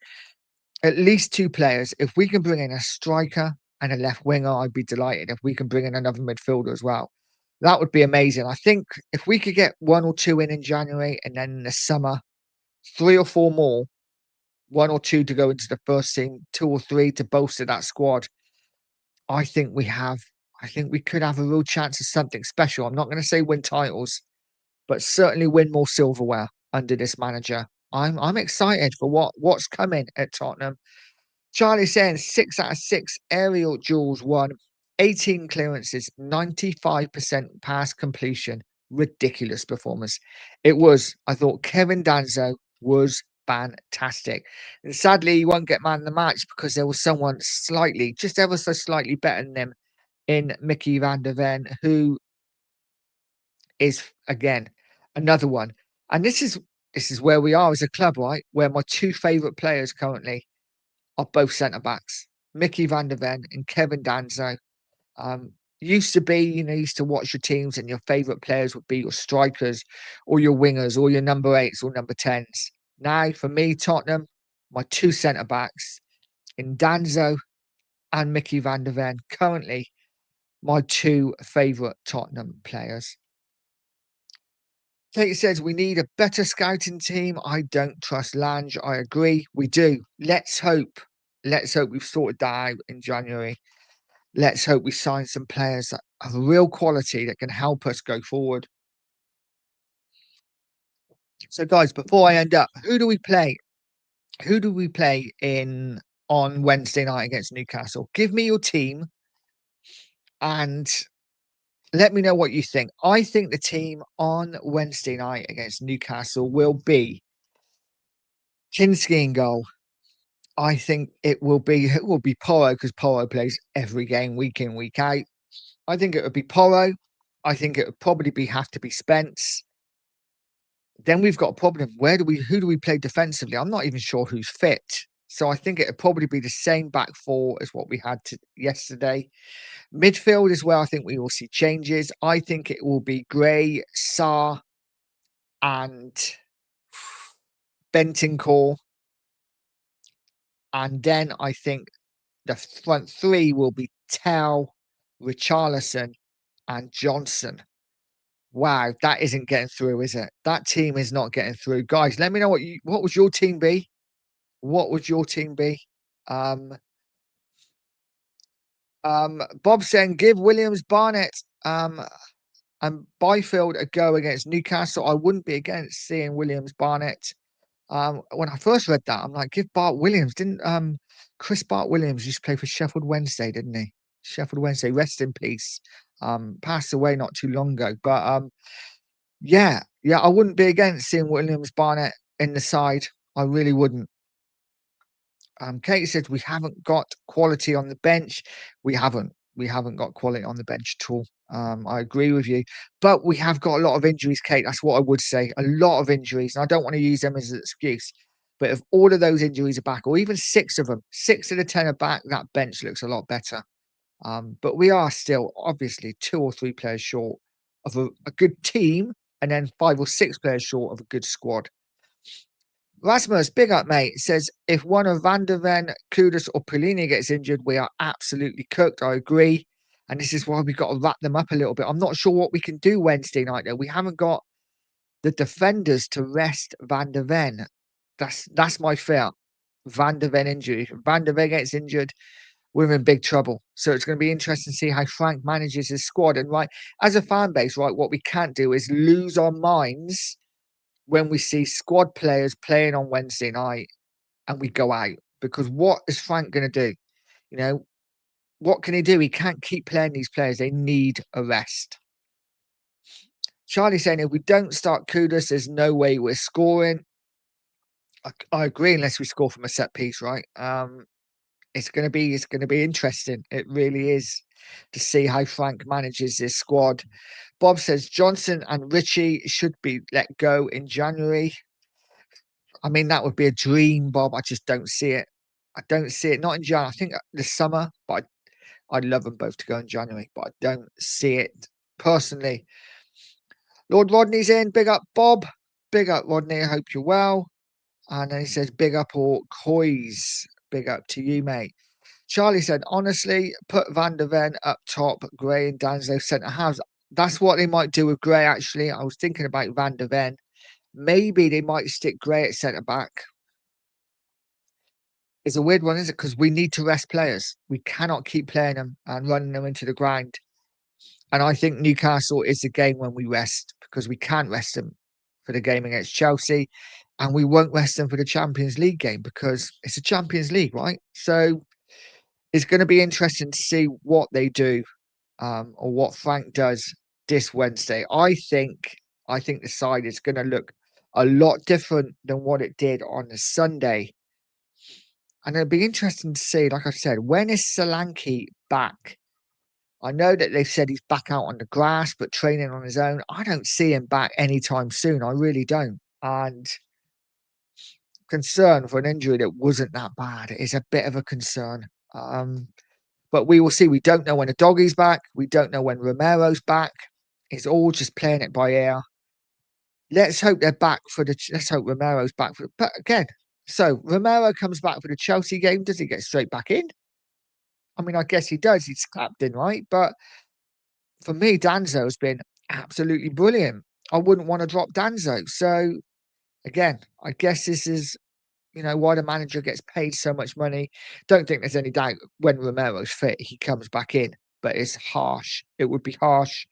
two players. If we can bring in a striker and a left winger, I'd be delighted. If we can bring in another midfielder as well, that would be amazing. I think if we could get one or two in January, and then in the summer, three or four more, one or two to go into the first team, two or three to bolster that squad, I think we have. I think we could have a real chance of something special. I'm not going to say win titles, but certainly win more silverware under this manager. I'm excited for what's coming at Tottenham. Charlie saying 6 out of 6 aerial duels won, 18 clearances, 95% pass completion. Ridiculous performance. It was. I thought Kevin Danzo was fantastic. And sadly, he won't get man of the match because there was someone slightly, just ever so slightly better than him in Mickey van der Ven, who is, again, another one. And this is where we are as a club, right? Where my two favourite players currently are both centre backs, Mickey van der Ven and Kevin Danzo. Used to be, used to watch your teams and your favourite players would be your strikers or your wingers or your number eights or number 10s. Now, for me, Tottenham, my two centre backs in Danzo and Mickey van der Ven, currently my two favourite Tottenham players. Kate says we need a better scouting team. I don't trust Lange. I agree. We do. Let's hope. Let's hope we've sorted that out in January. Let's hope we sign some players that have real quality that can help us go forward. So, guys, before I end up, who do we play? Who do we play in on Wednesday night against Newcastle? Give me your team and let me know what you think. I think the team on Wednesday night against Newcastle will be Kinski in goal. I think it will be Porro because Porro plays every game week in, week out. I think it would be Porro. I think it would probably have to be Spence. Then we've got a problem. Who do we play defensively? I'm not even sure who's fit. So I think it would probably be the same back four as what we had yesterday. Midfield as well. I think we will see changes. I think it will be Gray, Sarr, and Bentancur. And then I think the front three will be Tell, Richarlison, and Johnson. Wow, that isn't getting through, is it? That team is not getting through. Guys, let me know what would your team be? What would your team be? Um, Bob saying give Williams Barnett and Byfield a go against Newcastle. I wouldn't be against seeing Williams Barnett. When I first read that, I'm like, give Bart Williams. Didn't Chris Bart Williams used to play for Sheffield Wednesday, didn't he? Sheffield Wednesday, rest in peace. Passed away not too long ago. But yeah, I wouldn't be against seeing Williams Barnett in the side. I really wouldn't. Katie says we haven't got quality on the bench. We haven't. We haven't got quality on the bench at all. I agree with you, but we have got a lot of injuries, Kate. That's what I would say. A lot of injuries, and I don't want to use them as an excuse. But if all of those injuries are back, or even 6 of them, 6 of the 10 are back, that bench looks a lot better. But we are still obviously 2 or 3 players short of a good team, and then 5 or 6 players short of a good squad. Rasmus, big up, mate, says if one of Van der Ven, Kudus, or Polini gets injured, we are absolutely cooked. I agree. And this is why we've got to wrap them up a little bit. I'm not sure what we can do Wednesday night, though. We haven't got the defenders to rest Van der Ven. That's my fear. Van der Ven injury. If Van der Ven gets injured, we're in big trouble. So it's going to be interesting to see how Frank manages his squad. And right, as a fan base, right, what we can't do is lose our minds when we see squad players playing on Wednesday night and we go out. Because what is Frank going to do? You know, what can he do? He can't keep playing these players. They need a rest. Charlie saying if we don't start Kudus, there's no way we're scoring. I agree, unless we score from a set piece, right? It's gonna be interesting. It really is, to see how Frank manages this squad. Bob says Johnson and Richie should be let go in January. I mean, that would be a dream, Bob. I just don't see it. I don't see it. Not in January. I think this summer, but I'd love them both to go in January, but I don't see it personally. Lord Rodney's in. Big up, Bob. Big up, Rodney. I hope you're well. And then he says, big up all Coys. Big up to you, mate. Charlie said, honestly, put Van der Ven up top, Gray and Danzo centre halves. That's what they might do with Gray, actually. I was thinking about Van der Ven. Maybe they might stick Gray at centre back. It's a weird one, isn't it? Because we need to rest players. We cannot keep playing them and running them into the ground. And I think Newcastle is the game when we rest, because we can't rest them for the game against Chelsea. And we won't rest them for the Champions League game, because it's a Champions League, right? So it's going to be interesting to see what they do, or what Frank does this Wednesday. I think the side is going to look a lot different than what it did on the Sunday. And it'll be interesting to see, like I said, when is Solanke back? I know that they've said he's back out on the grass, but training on his own. I don't see him back anytime soon. I really don't. And concern for an injury that wasn't that bad is a bit of a concern. But we will see. We don't know when the doggy's back. We don't know when Romero's back. It's all just playing it by ear. Let's hope they're back for the. Let's hope Romero's back for. But again, so Romero comes back for the Chelsea game. Does he get straight back in? I mean, I guess he does. He's clapped in, right? But for me, Danzo has been absolutely brilliant. I wouldn't want to drop Danzo. So again, I guess this is, why the manager gets paid so much money. Don't think there's any doubt when Romero's fit, he comes back in. But it's harsh. It would be harsh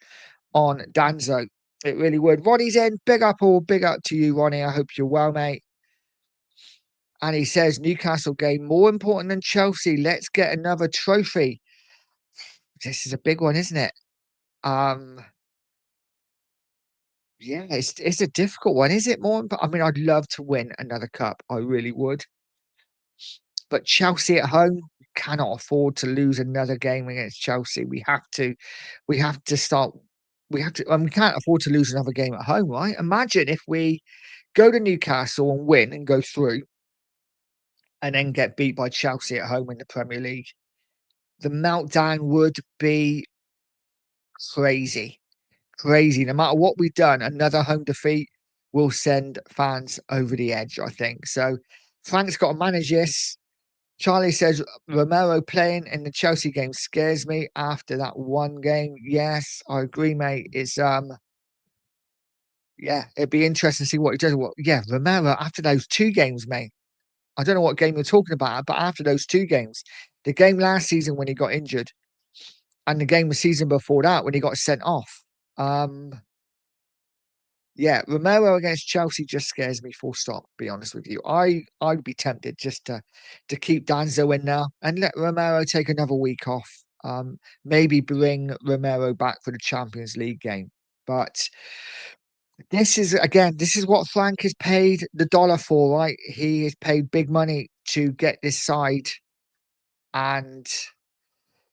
on Danzo. It really would. Ronnie's in. Big up all. Big up to you, Ronnie. I hope you're well, mate. And he says Newcastle game more important than Chelsea. Let's get another trophy. This is a big one, isn't it? Yeah, it's a difficult one. Is it more? I mean, I'd love to win another cup. I really would. But Chelsea at home, we cannot afford to lose another game against Chelsea. We have to start. We can't afford to lose another game at home, right? Imagine if we go to Newcastle and win and go through, and then get beat by Chelsea at home in the Premier League. The meltdown would be crazy. Crazy. No matter what we've done, another home defeat will send fans over the edge, I think. So Frank's got to manage this. Charlie says Romero playing in the Chelsea game scares me after that one game. Yes, I agree, mate. It's yeah, it'd be interesting to see what he does. Well, yeah, Romero after those two games, mate. I don't know what game you're talking about, but after those two games, the game last season when he got injured, and the game the season before that when he got sent off. Um, Yeah, Romero against Chelsea just scares me, full stop, be honest with you. I'd be tempted just to keep Danzo in now and let Romero take another week off. Maybe bring Romero back for the Champions League game. But this is what Frank has paid the dollar for, right? He has paid big money to get this side and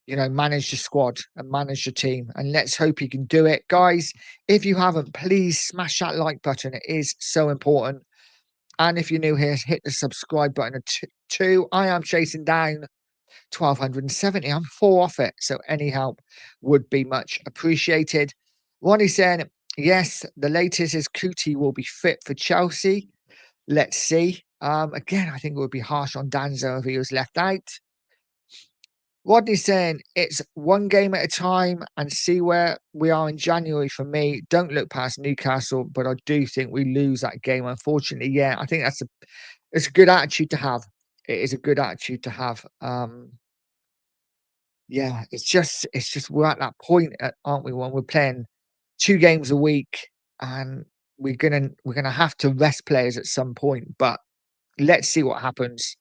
manage the squad and manage the team. And let's hope he can do it. Guys, if you haven't, please smash that like button. It is so important. And if you're new here, hit the subscribe button too. I am chasing down 1,270. I'm 4 off it. So any help would be much appreciated. Ronnie saying, yes, the latest is Kuti will be fit for Chelsea. Let's see. Again, I think it would be harsh on Danzo if he was left out. Rodney's saying it's one game at a time and see where we are in January for me. Don't look past Newcastle, but I do think we lose that game. Unfortunately, yeah, I think it's a good attitude to have. It is a good attitude to have. Yeah, it's just we're at that point, aren't we, when we're playing 2 games a week and we're gonna have to rest players at some point. But let's see what happens.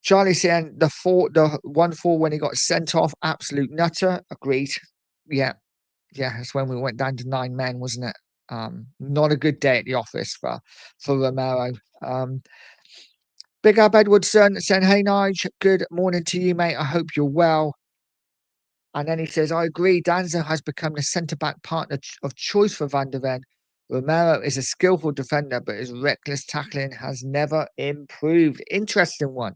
Charlie saying the 1-4 when he got sent off, absolute nutter. Agreed. Yeah, yeah, that's when we went down to 9 men, wasn't it? Not a good day at the office for Romero. Um, Big Ab Edwardson saying, "Hey Nige, good morning to you, mate. I hope you're well." And then he says, "I agree. Danzo has become the centre back partner of choice for Van der Ven. Romero is a skillful defender, but his reckless tackling has never improved." Interesting one.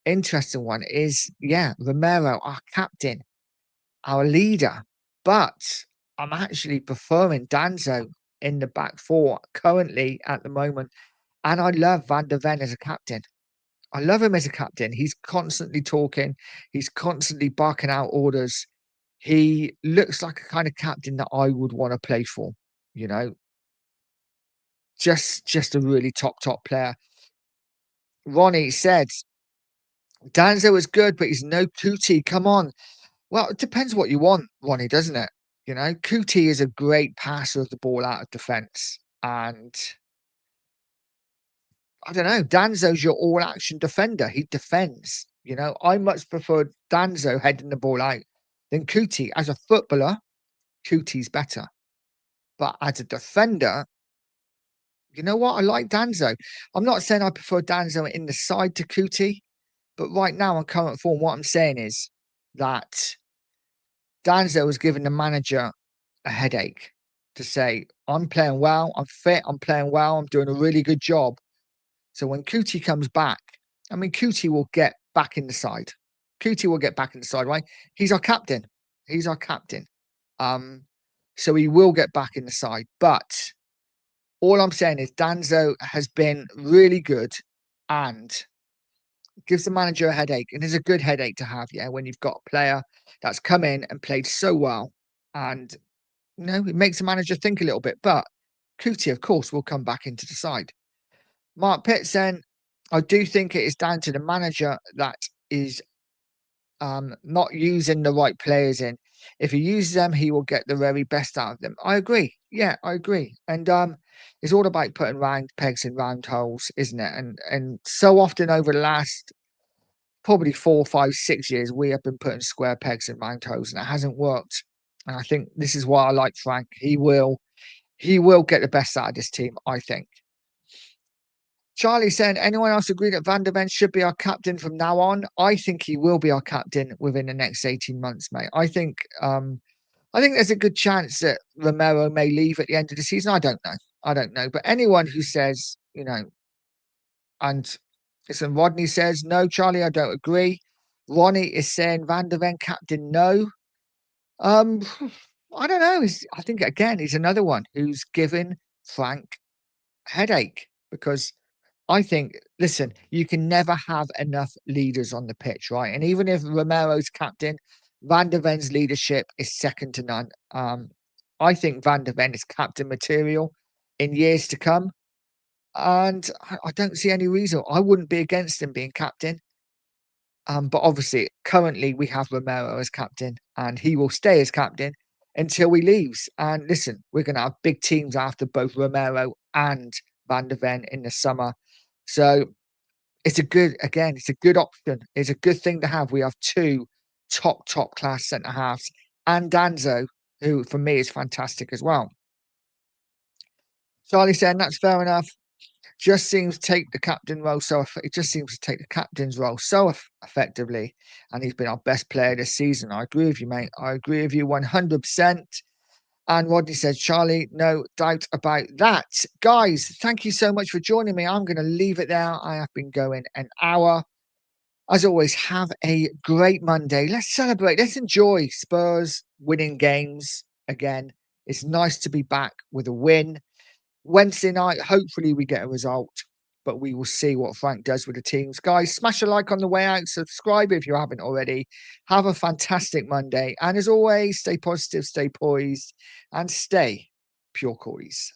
Interesting one is, yeah, Romero, our captain, our leader. But I'm actually preferring Danzo in the back four currently at the moment. And I love Van der Ven as a captain. I love him as a captain. He's constantly talking, he's constantly barking out orders. He looks like a kind of captain that I would want to play for, you know, just a really top player. Ronnie said, Danzo is good, but he's no Cootie. Come on. Well, it depends what you want, Ronnie, doesn't it? You know, Cootie is a great passer of the ball out of defence. And I don't know, Danzo's your all action defender. He defends. You know, I much prefer Danzo heading the ball out than Cootie. As a footballer, Cootie's better. But as a defender, you know what? I like Danzo. I'm not saying I prefer Danzo in the side to Cootie, but right now on current form, what I'm saying is that Danzo has given the manager a headache to say, I'm playing well, I'm fit, I'm playing well, I'm doing a really good job. So when Cootie comes back, I mean, Cootie will get back in the side. Cootie will get back in the side, right? He's our captain. He's our captain. Um, so he will get back in the side. But all I'm saying is Danzo has been really good and gives the manager a headache. And it's a good headache to have, yeah, when you've got a player that's come in and played so well. And it makes the manager think a little bit. But Cootie, of course, will come back into the side. Mark Pitt saying, I do think it is down to the manager that is not using the right players in. If he uses them, he will get the very best out of them. I agree. Yeah, I agree. And it's all about putting round pegs in round holes, isn't it? And so often over the last probably 4, 5, 6 years, we have been putting square pegs in round holes, and it hasn't worked. And I think this is why I like Frank. He will get the best out of this team, I think. Charlie saying, anyone else agree that Van der Ven should be our captain from now on? I think he will be our captain within the next 18 months, mate. I think there's a good chance that Romero may leave at the end of the season. I don't know. I don't know. But anyone who says, and listen, Rodney says, no, Charlie, I don't agree. Ronnie is saying Van der Ven captain, no. Um, I don't know. I think again, he's another one who's given Frank a headache because I think, listen, you can never have enough leaders on the pitch, right? And even if Romero's captain, Van der Ven's leadership is second to none. I think Van der Ven is captain material in years to come. And I don't see any reason. I wouldn't be against him being captain. But obviously, currently we have Romero as captain, and he will stay as captain until he leaves. And listen, we're going to have big teams after both Romero and Van der Ven in the summer. So it's a good option. It's a good thing to have. We have two top class centre halves and Danzo, who for me is fantastic as well. Charlie saying that's fair enough. Just seems to take the captain role it just seems to take the captain's role so effectively, and he's been our best player this season. I agree with you, mate. I agree with you 100%. And Rodney says, Charlie, no doubt about that. Guys, thank you so much for joining me. I'm going to leave it there. I have been going an hour. As always, have a great Monday. Let's celebrate. Let's enjoy Spurs winning games again. It's nice to be back with a win. Wednesday night, hopefully we get a result. but we will see what Frank does with the teams. Guys, smash a like on the way out. Subscribe if you haven't already. Have a fantastic Monday. And as always, stay positive, stay poised, and stay pure Coys.